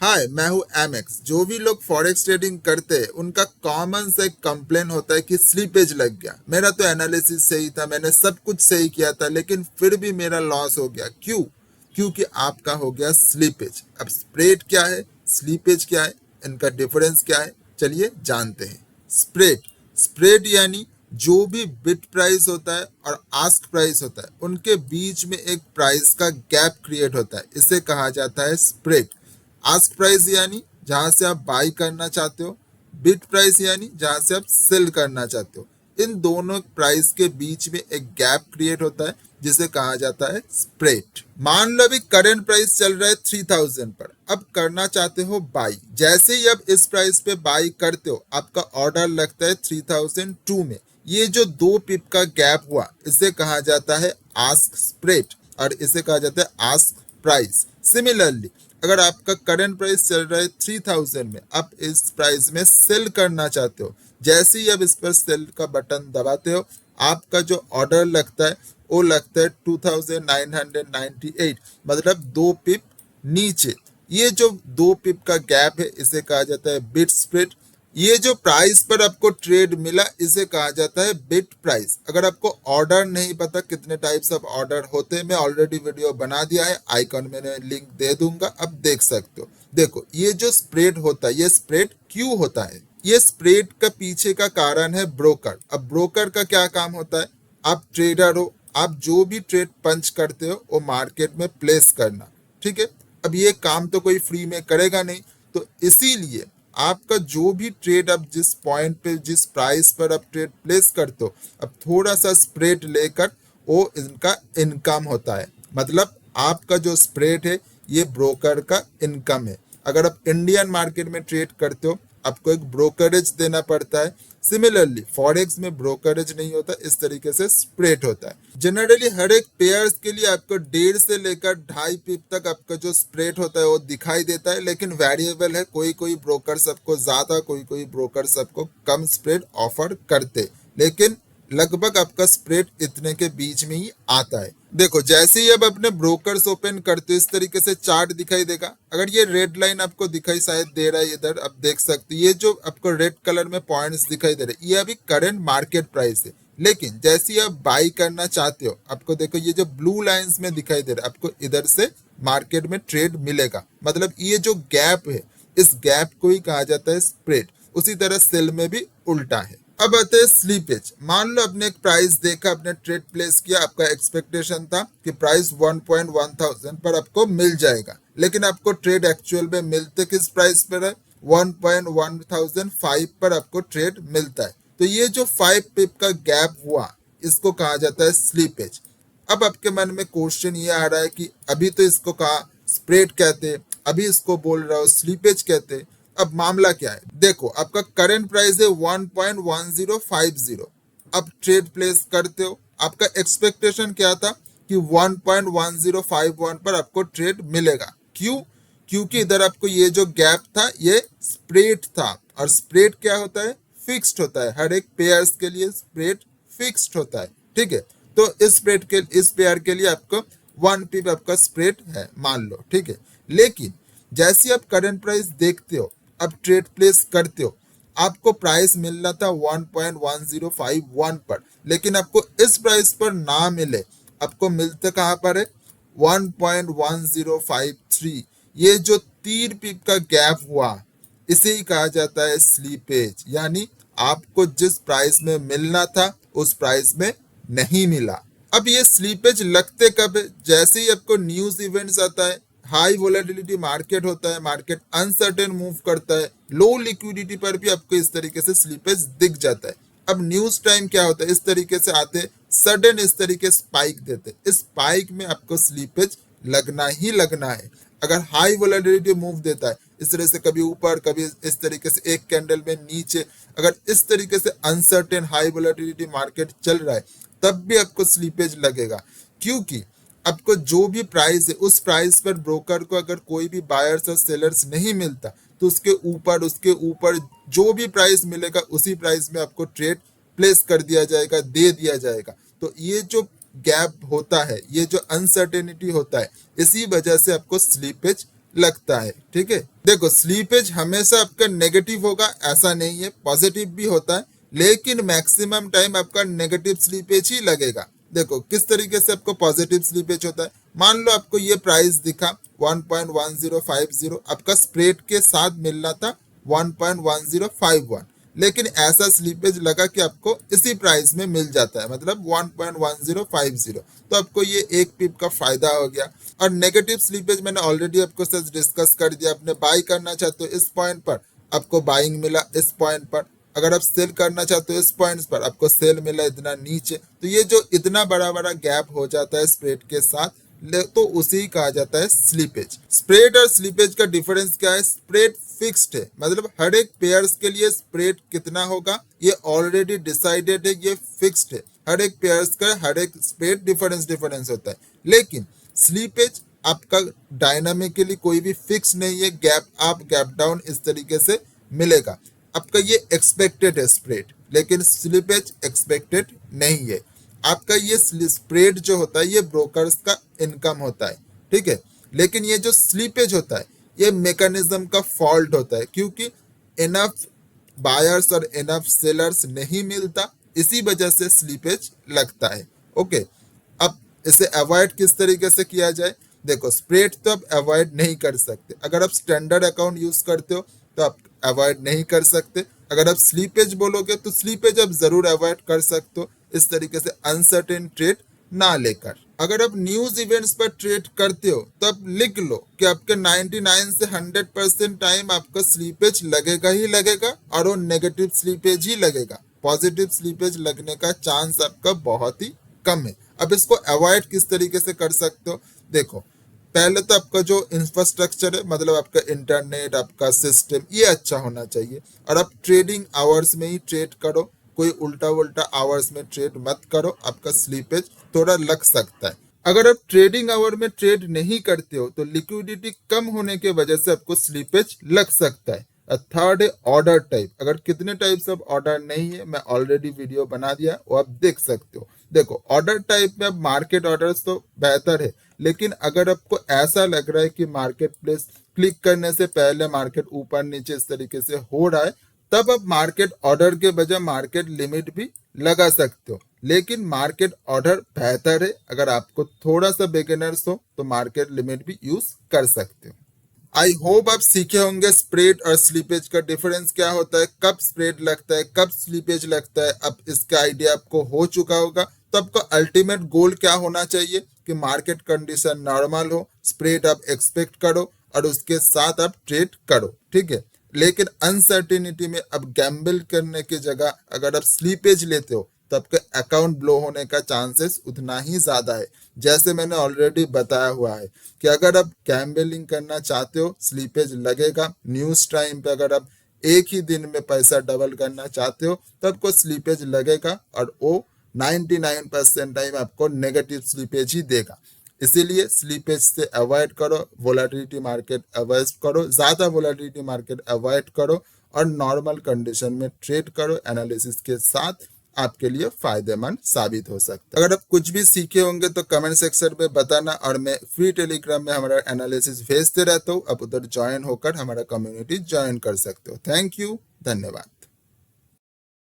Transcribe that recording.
हाय, मैं हूँ एमएक्स। जो भी लोग फॉरेक्स ट्रेडिंग करते हैं उनका कॉमन से कंप्लेन होता है कि स्लीपेज लग गया। मेरा तो एनालिसिस सही था, मैंने सब कुछ सही किया था, लेकिन फिर भी मेरा लॉस हो गया। क्यों? क्योंकि आपका हो गया स्लीपेज। अब स्प्रेड क्या है, स्लीपेज क्या है, इनका डिफरेंस क्या है, चलिए जानते हैं। स्प्रेड स्प्रेड यानी जो भी बिट प्राइस होता है और आस्क प्राइस होता है उनके बीच में एक प्राइस का गैप क्रिएट होता है, इसे कहा जाता है स्प्रेड। आस्क प्राइस यानी जहां से आप बाई करना चाहते हो, बिड प्राइस यानी जहां से आप सेल करना चाहते हो। इन दोनों प्राइस के बीच में एक गैप क्रिएट होता है जिसे कहा जाता है स्प्रेड। मान लो अभी करंट प्राइस चल रहा है 3000 पर, अब करना चाहते हो बाई। जैसे ही आप इस प्राइस पे बाई करते हो आपका ऑर्डर लगता है 3002 में। ये जो 2 पिप का गैप हुआ इसे कहा जाता है आस्क स्प्रेड और इसे कहा जाता है आस्क प्राइस। सिमिलरली अगर आपका करंट प्राइस चल रहा है 3000 में, आप इस प्राइस में सेल करना चाहते हो, जैसे ही आप इस पर सेल का बटन दबाते हो आपका जो ऑर्डर लगता है वो लगता है 2998, मतलब 2 पिप नीचे। ये जो 2 पिप का गैप है इसे कहा जाता है बिड स्प्रेड। ये जो प्राइस पर आपको ट्रेड मिला इसे कहा जाता है बिड प्राइस। अगर आपको ऑर्डर नहीं पता कितने टाइप्स ऑफ ऑर्डर होते हैं, मैं ऑलरेडी वीडियो बना दिया है, आइकॉन में लिंक दे दूंगा, अब देख सकते हो। देखो ये जो स्प्रेड होता है, ये स्प्रेड क्यों होता है? ये स्प्रेड का पीछे का कारण है ब्रोकर। अब ब्रोकर का क्या काम होता है? आप ट्रेडर हो, आप जो भी ट्रेड पंच करते हो वो मार्केट में प्लेस करना, ठीक है। अब ये काम तो कोई फ्री में करेगा नहीं, तो इसीलिए आपका जो भी ट्रेड आप जिस पॉइंट पे जिस प्राइस पर आप ट्रेड प्लेस करते हो, अब थोड़ा सा स्प्रेड लेकर वो इनका इनकम होता है। मतलब आपका जो स्प्रेड है ये ब्रोकर का इनकम है। अगर आप इंडियन मार्केट में ट्रेड करते हो आपको एक ब्रोकरेज देना पड़ता है। सिमिलरली फॉरेक्स में ब्रोकरेज नहीं होता, इस तरीके से स्प्रेड होता है। जनरली हर एक पेयर्स के लिए आपको 1.5 से लेकर 2.5 पिप तक आपका जो स्प्रेड होता है वो दिखाई देता है, लेकिन वेरिएबल है। कोई कोई ब्रोकर सबको ज्यादा, कोई कोई ब्रोकर सबको कम स्प्रेड ऑफर करते, लेकिन लगभग आपका स्प्रेड इतने के बीच में ही आता है। देखो जैसे ही अब अपने ब्रोकर्स ओपन करते हो इस तरीके से चार्ट दिखाई देगा। अगर ये रेड लाइन आपको दिखाई शायद दे रहा है, इधर आप देख सकते हो, ये जो आपको रेड कलर में पॉइंट्स दिखाई दे रहे हैं ये अभी करंट मार्केट प्राइस है। लेकिन जैसे ही आप बाई करना चाहते हो आपको देखो ये जो ब्लू लाइंस में दिखाई दे रहा है, आपको इधर से मार्केट में ट्रेड मिलेगा। मतलब ये जो गैप है इस गैप को ही कहा जाता है स्प्रेड। उसी तरह सेल में भी उल्टा है। अब आते हैं स्लीपेज। मान लो आपने एक प्राइस देखा, आपने ट्रेड प्लेस किया, आपका एक्सपेक्टेशन था कि प्राइस 1.1000 पर आपको मिल जाएगा, लेकिन आपको ट्रेड एक्चुअल में मिलते किस प्राइस पर है? 1.1005 पर आपको ट्रेड मिलता है। तो ये जो 5 पिप का गैप हुआ इसको कहा जाता है स्लीपेज। अब आपके मन में क्वेश्चन ये आ रहा है कि अभी तो इसको कहा स्प्रेड कहते, अभी इसको बोल रहा हो स्लीपेज कहते। अब मामला क्या है? देखो आपका करंट प्राइस है 1.1050, अब ट्रेड प्लेस करते हो, आपका एक्सपेक्टेशन क्या था कि 1.1051 पर आपको ट्रेड मिलेगा। क्यों? क्योंकि इधर आपको ये जो गैप था ये स्प्रेड था, और स्प्रेड क्या होता है? फिक्स्ड होता है। हर एक पेयर्स के लिए स्प्रेड फिक्स्ड होता है, ठीक है। तो इस पेयर के लिए आपको 1 पिप आपका स्प्रेड है मान लो, ठीक है। लेकिन जैसे आप करंट प्राइस देखते हो, अब ट्रेड प्लेस करते हो, आपको प्राइस मिलना था 1.1051 पर, लेकिन आपको इस प्राइस पर ना मिले, आपको मिलते कहाँ पर है? 1.1053। ये जो 3 पिप का गैप हुआ इसे ही कहा जाता है स्लीपेज। यानी आपको जिस प्राइस में मिलना था उस प्राइस में नहीं मिला। अब ये स्लीपेज लगते कब है? जैसे ही आपको न्यूज इवेंट्स आता है, हाई वोलेटिलिटी मार्केट होता है, मार्केट अनसर्टेन मूव करता है, लो लिक्विडिटी पर भी आपको इस तरीके से स्लीपेज दिख जाता है। अब न्यूज टाइम क्या होता है? इस तरीके से आते सडन इस तरीके स्पाइक देते, इस स्पाइक में आपको स्लीपेज लगना ही लगना है। अगर हाई वोलेटिलिटी मूव देता है इस तरह से, कभी ऊपर कभी इस तरीके से एक कैंडल में नीचे, अगर इस तरीके से अनसर्टेन हाई वोलेटिलिटी मार्केट चल रहा है तब भी आपको स्लीपेज लगेगा। क्योंकि आपको जो भी प्राइस है उस प्राइस पर ब्रोकर को अगर कोई भी बायर्स और सेलर्स नहीं मिलता तो उसके ऊपर जो भी प्राइस मिलेगा उसी प्राइस में आपको ट्रेड प्लेस कर दिया जाएगा, दे दिया जाएगा। तो ये जो गैप होता है, ये जो अनसर्टेनिटी होता है, इसी वजह से आपको स्लीपेज लगता है। ठीक है, देखो स्लीपेज हमेशा आपका नेगेटिव होगा ऐसा नहीं है, पॉजिटिव भी होता है, लेकिन मैक्सिमम टाइम आपका नेगेटिव स्लीपेज ही लगेगा। देखो किस तरीके से आपको पॉजिटिव स्लीपेज होता है, मान लो आपको ये प्राइस दिखा 1.1050, आपका स्प्रेड के साथ मिलना था 1.1051, लेकिन ऐसा स्लीपेज लगा कि आपको इसी प्राइस में मिल जाता है, मतलब 1.1050, तो आपको ये एक पिप का फायदा हो गया। और नेगेटिव स्लीपेज मैंने ऑलरेडी आपको साथ डिस्कस कर दिया, आपने बाई करना चाहते हो इस पॉइंट पर, आपको बाइंग मिला इस पॉइंट पर, अगर आप सेल करना चाहते हो इस पॉइंट्स पर, आपको सेल मिला इतना नीचे। तो ये जो इतना बड़ा बड़ा गैप हो जाता है स्प्रेड के साथ, तो उसी कहा जाता है स्लीपेज। स्प्रेड और स्लीपेज का डिफरेंस क्या है, स्प्रेड फिक्स्ड है, मतलब हर एक पेयर्स के लिए स्प्रेड कितना होगा ये ऑलरेडी डिसाइडेड है, ये फिक्स्ड है। हर एक पेयर्स का हर एक स्प्रेड डिफरेंस होता है, लेकिन स्लीपेज आपका डायनामिकली कोई भी फिक्स नहीं है, गैप अप गैप डाउन इस तरीके से मिलेगा। आपका ये एक्सपेक्टेड है स्प्रेड, लेकिन स्लीपेज एक्सपेक्टेड नहीं है। आपका ये स्प्रेड जो होता है ये ब्रोकर्स का इनकम होता है, ठीक है, लेकिन ये जो स्लीपेज होता है ये मैकेनिज्म का फॉल्ट होता है, क्योंकि इनफ बायर्स और इनफ सेलर्स नहीं मिलता, इसी वजह से स्लीपेज लगता है। ओके, अब इसे अवॉइड किस तरीके से किया जाए, देखो स्प्रेड तो आप अवॉइड नहीं कर सकते, अगर आप स्टैंडर्ड अकाउंट यूज करते हो तो आप अवॉइड नहीं कर सकते, अगर आप स्लीपेज बोलोगे तो स्लीपेज आप जरूर अवॉइड कर सकते हो, इस तरीके से अनसर्टेन ट्रेड ना लेकर। अगर आप न्यूज इवेंट्स पर ट्रेड करते हो तो आप लिख लो कि आपके 99 से 100% टाइम आपका स्लीपेज लगेगा ही लगेगा, और वो नेगेटिव स्लीपेज ही लगेगा, पॉजिटिव स्लीपेज लगने का चांस आपका बहुत ही कम है। अब इसको अवॉइड किस तरीके से कर सकते हो, देखो पहले तो आपका जो इंफ्रास्ट्रक्चर है, मतलब आपका इंटरनेट, आपका सिस्टम, ये अच्छा होना चाहिए, और आप ट्रेडिंग आवर्स में ही ट्रेड करो, कोई उल्टा उल्टा आवर्स में ट्रेड मत करो, आपका स्लीपेज थोड़ा लग सकता है। अगर आप ट्रेडिंग आवर में ट्रेड नहीं करते हो तो लिक्विडिटी कम होने के वजह से आपको स्लीपेज लग सकता है। थर्ड है ऑर्डर टाइप, अगर कितने टाइप्स ऑफ ऑर्डर नहीं है मैं ऑलरेडी वीडियो बना दिया, वो आप देख सकते हो। देखो ऑर्डर टाइप में अब मार्केट ऑर्डर्स तो बेहतर है, लेकिन अगर आपको ऐसा लग रहा है कि मार्केट प्लेस क्लिक करने से पहले मार्केट ऊपर नीचे इस तरीके से हो रहा है, तब आप मार्केट ऑर्डर के बजाय मार्केट लिमिट भी लगा सकते हो, लेकिन मार्केट ऑर्डर बेहतर है। अगर आपको थोड़ा सा बिगिनर्स हो तो मार्केट लिमिट भी यूज कर सकते हो। आई होप आप सीखे होंगे स्प्रेड और स्लीपेज का डिफरेंस क्या होता है, कब स्प्रेड लगता है, कब स्लीपेज लगता है। अब इसका आइडिया आपको हो चुका होगा, तो आपका अल्टीमेट गोल क्या होना चाहिए कि मार्केट कंडीशन नॉर्मल हो, स्प्रेड आप एक्सपेक्ट करो और उसके साथ आप ट्रेड करो, ठीक है। लेकिन अनसर्टिनिटी में अब गैम्बल करने की जगह अगर आप स्लीपेज लेते हो तो आपका अकाउंट ब्लो होने का चांसेस उतना ही ज्यादा है। जैसे मैंने ऑलरेडी बताया हुआ है कि अगर आप गैम्बलिंग करना चाहते हो स्लीपेज लगेगा, न्यूज टाइम पे अगर आप एक ही दिन में पैसा डबल करना चाहते हो तो आपको स्लीपेज लगेगा, और वो 99% टाइम आपको नेगेटिव स्लीपेज ही देगा। इसीलिए स्लीपेज से अवॉइड करो, वोलेटिलिटी मार्केट अवॉइड करो, ज्यादा वोलेटिलिटी मार्केट अवॉइड करो, और नॉर्मल कंडीशन में ट्रेड करो। एनालिसिस के साथ आपके लिए फायदेमंद साबित हो सकता है। अगर आप कुछ भी सीखे होंगे तो कमेंट सेक्शन में बताना, और मैं फ्री टेलीग्राम में हमारा एनालिसिस भेजते रहता हूँ, आप उधर ज्वाइन होकर हमारा कम्युनिटी ज्वाइन कर सकते हो। थैंक यू, धन्यवाद।